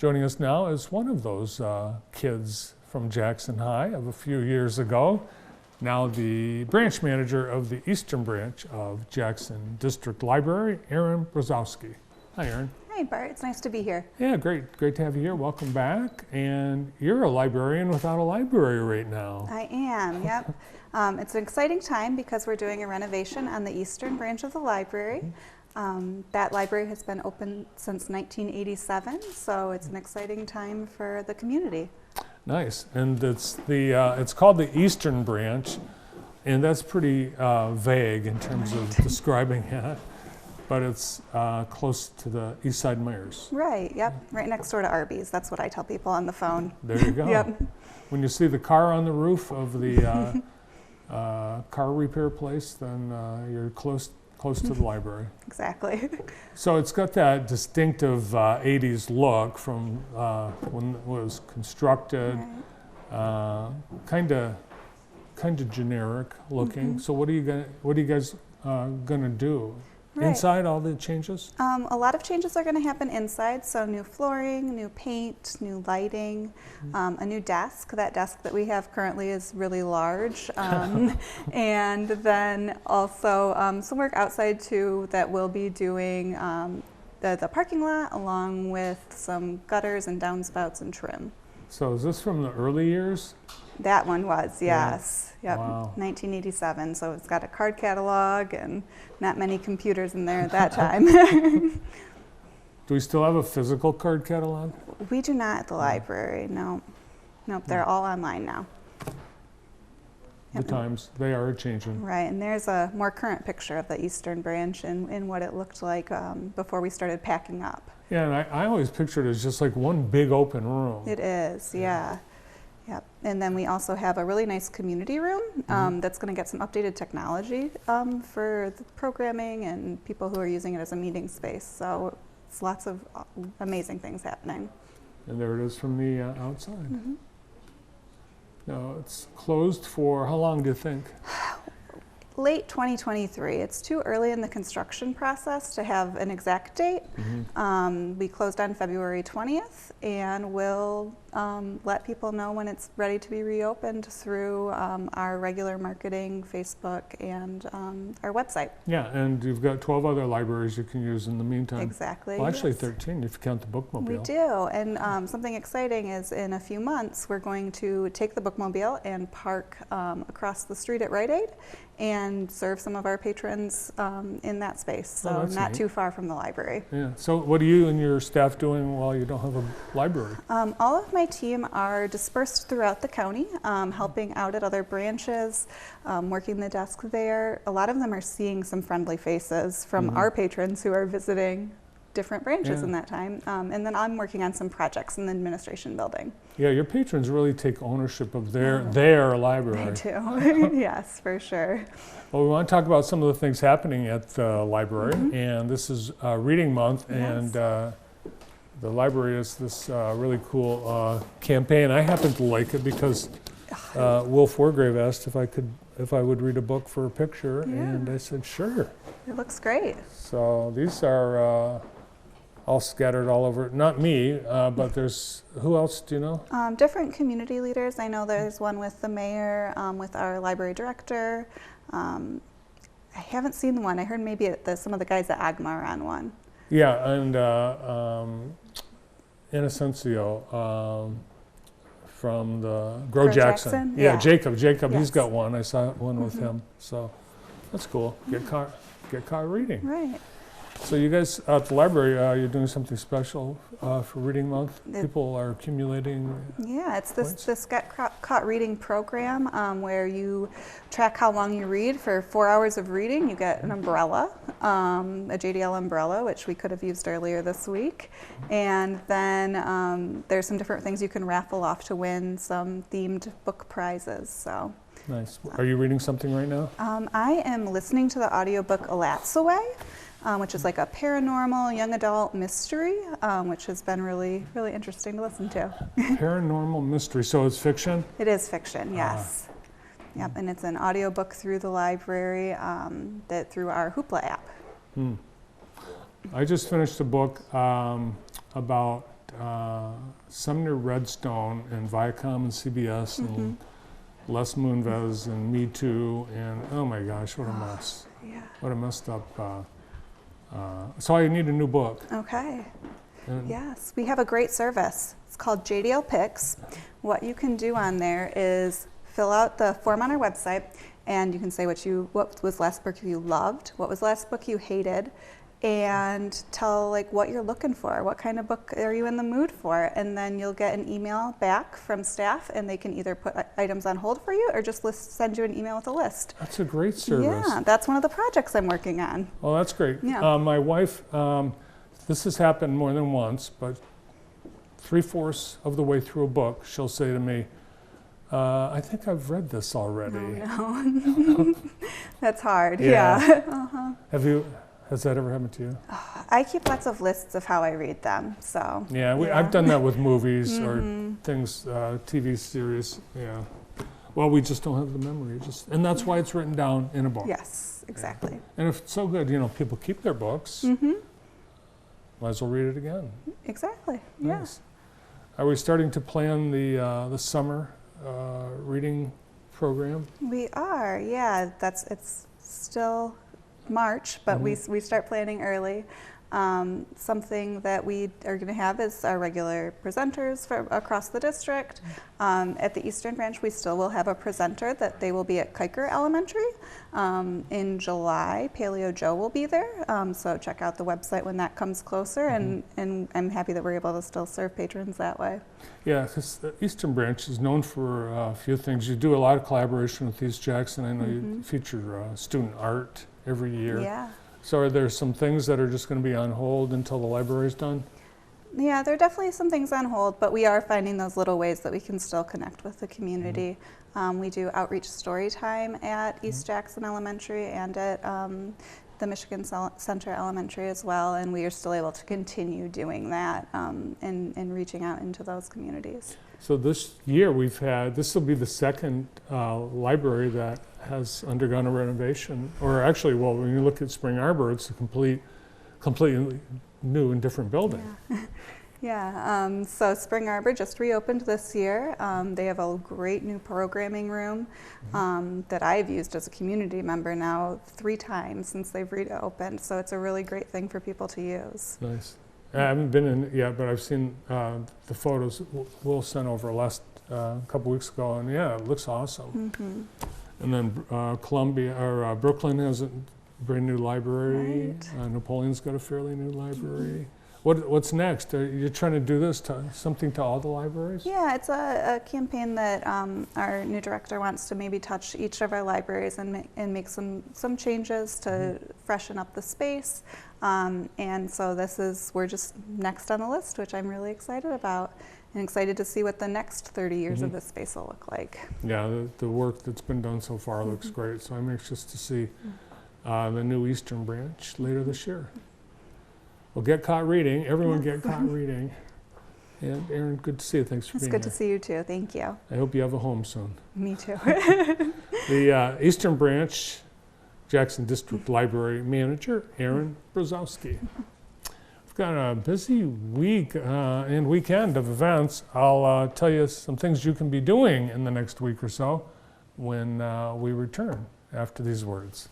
Joining us now is one of those kids from Jackson High of a few years ago, now the branch manager of the Eastern Branch of Jackson District Library, Erin Brzezowski. Hi, Erin. Hi, Bart. It's nice to be here. Yeah, great. Great to have you here. Welcome back. And you're a librarian without a library right now. I am, yep. It's an exciting time because we're doing a renovation on the Eastern Branch of the library. That library has been open since 1987, so it's an exciting time for the community. Nice. And it's called the Eastern Branch, and that's pretty vague in terms of describing it. But it's close to the East Side Myers. Right, yep. Right next door to Arby's. That's what I tell people on the phone. There you go. Yep. When you see the car on the roof of the car repair place, then you're close to the library. Exactly. So it's got that distinctive 80s look from when it was constructed, right. kind of generic looking. So what are you guys gonna do? Right. Inside, all the changes? A lot of changes are going to happen inside, so new flooring, new paint, new lighting, a new desk. That desk that we have currently is really large. And then also some work outside too that we'll be doing the parking lot along with some gutters and downspouts and trim. So is this from the early years? That one was, yes. Yeah. Yep, wow. 1987, so it's got a card catalog and not many computers in there at that time. Do we still have a physical card catalog? We do not at the library, no. Nope, they're all online now. The times, they are changing. Right, and there's a more current picture of the Eastern Branch and what it looked like before we started packing up. Yeah, and I always pictured it as just like one big open room. It is, yeah. Yep. And then we also have a really nice community room that's going to get some updated technology for the programming and people who are using it as a meeting space. So it's lots of amazing things happening. And there it is from the outside. Now it's closed for how long do you think? Late 2023. It's too early in the construction process to have an exact date. We closed on February 20th, and we'll let people know when it's ready to be reopened through our regular marketing, Facebook, and our website. Yeah, and you've got 12 other libraries you can use in the meantime. Exactly. Well, actually yes. 13 if you count the bookmobile. We do, and something exciting is in a few months we're going to take the bookmobile and park across the street at Rite Aid and serve some of our patrons in that space, so not neat. Too far from the library. Yeah. So what are you and your staff doing while you don't have a library? All of my team are dispersed throughout the county, helping out at other branches, working the desk there. A lot of them are seeing some friendly faces from our patrons who are visiting different branches in that time. And then I'm working on some projects in the administration building. Yeah, your patrons really take ownership of their library. They do, yes, for sure. Well, we want to talk about some of the things happening at the library, and this is Reading Month, and the library is this really cool campaign. I happen to like it because Wolf Wargrave asked if I would read a book for a picture, and I said sure. It looks great. So these are all scattered all over. Not me, but there's, who else do you know? Different community leaders. I know there's one with the mayor, with our library director. I haven't seen the one. I heard maybe some of the guys at AGMA are on one. Yeah, and Inocencio from the Grow Jackson. Yeah, Jacob, yes. He's got one. I saw one with him. So that's cool. Get caught reading. Right. So you guys at the library, you're doing something special for Reading Month? People are accumulating Yeah, it's this Get Caught Reading program where you track how long you read. For 4 hours of reading, you get an umbrella, a JDL umbrella, which we could have used earlier this week. And then there's some different things you can raffle off to win some themed book prizes. So. Nice. Are you reading something right now? I am listening to the audiobook Alatsaway, which is like a paranormal young adult mystery, which has been really, really interesting to listen to. Paranormal mystery, so it's fiction? It is fiction, yes. Yep, and it's an audiobook through the library, through our Hoopla app. I just finished a book about Sumner Redstone and Viacom and CBS and Les Moonves and Me Too, and oh my gosh, what a mess. Yeah. What a messed up. So I need a new book. Okay. And Yes, we have a great service. It's called JDL Picks. What you can do on there is fill out the form on our website, and you can say what was the last book you loved, what was the last book you hated, and tell like what you're looking for, what kind of book are you in the mood for, and then you'll get an email back from staff, and they can either put items on hold for you or just send you an email with a list. that's a great service. Yeah, that's one of the projects I'm working on. Oh, that's great. Yeah. My wife, this has happened more than once, but 3/4 of the way through a book, she'll say to me, I think I've read this already. Oh, no. That's hard. Yeah. Has that ever happened to you? I keep lots of lists of how I read them, so. Yeah, I've done that with movies or things, TV series. Yeah. Well, we just don't have the memory. And that's why it's written down in a book. Yes, exactly. And if it's so good, people keep their books. Might as well read it again. Exactly. Nice. Are we starting to plan the summer reading program? We are. Yeah, it's still March, but we start planning early. Something that we are going to have is our regular presenters across the district. At the Eastern Branch, we still will have a presenter that they will be at Kiker Elementary. In July, Paleo Joe will be there, so check out the website when that comes closer, and I'm happy that we're able to still serve patrons that way. Yeah, because the Eastern Branch is known for a few things. You do a lot of collaboration with East Jackson. I know you feature student art every year. Yeah. So are there some things that are just going to be on hold until the library's done? Yeah, there are definitely some things on hold, but we are finding those little ways that we can still connect with the community. We do outreach story time at East Jackson Elementary and at the Michigan Center Elementary as well, and we are still able to continue doing that and reaching out into those communities. So this year this will be the second library that has undergone a renovation, or actually, well, when you look at Spring Arbor, it's a completely new and different building. Yeah, so Spring Arbor just reopened this year. They have a great new programming room that I've used as a community member now 3 times since they've reopened, so it's a really great thing for people to use. Nice. I haven't been in it yet, but I've seen the photos Will sent over last couple weeks ago, and yeah, it looks awesome. And then Brooklyn has a brand new library. Right. Napoleon's got a fairly new library. What's next? Are you trying to do something to all the libraries? Yeah, it's a campaign that our new director wants to maybe touch each of our libraries and make some changes to freshen up the space. And so we're just next on the list, which I'm really excited about, and excited to see what the next 30 years of this space will look like. Yeah, the work that's been done so far looks great. So I'm anxious to see the new Eastern Branch later this year. Well, get caught reading. Everyone get caught reading. And Erin, good to see you. Thanks for being here. It's good to see you too. Thank you. I hope you have a home soon. Me too. The Eastern Branch Jackson District Library Manager, Erin Brzezowski. We've got a busy week and weekend of events. I'll tell you some things you can be doing in the next week or so when we return after these words.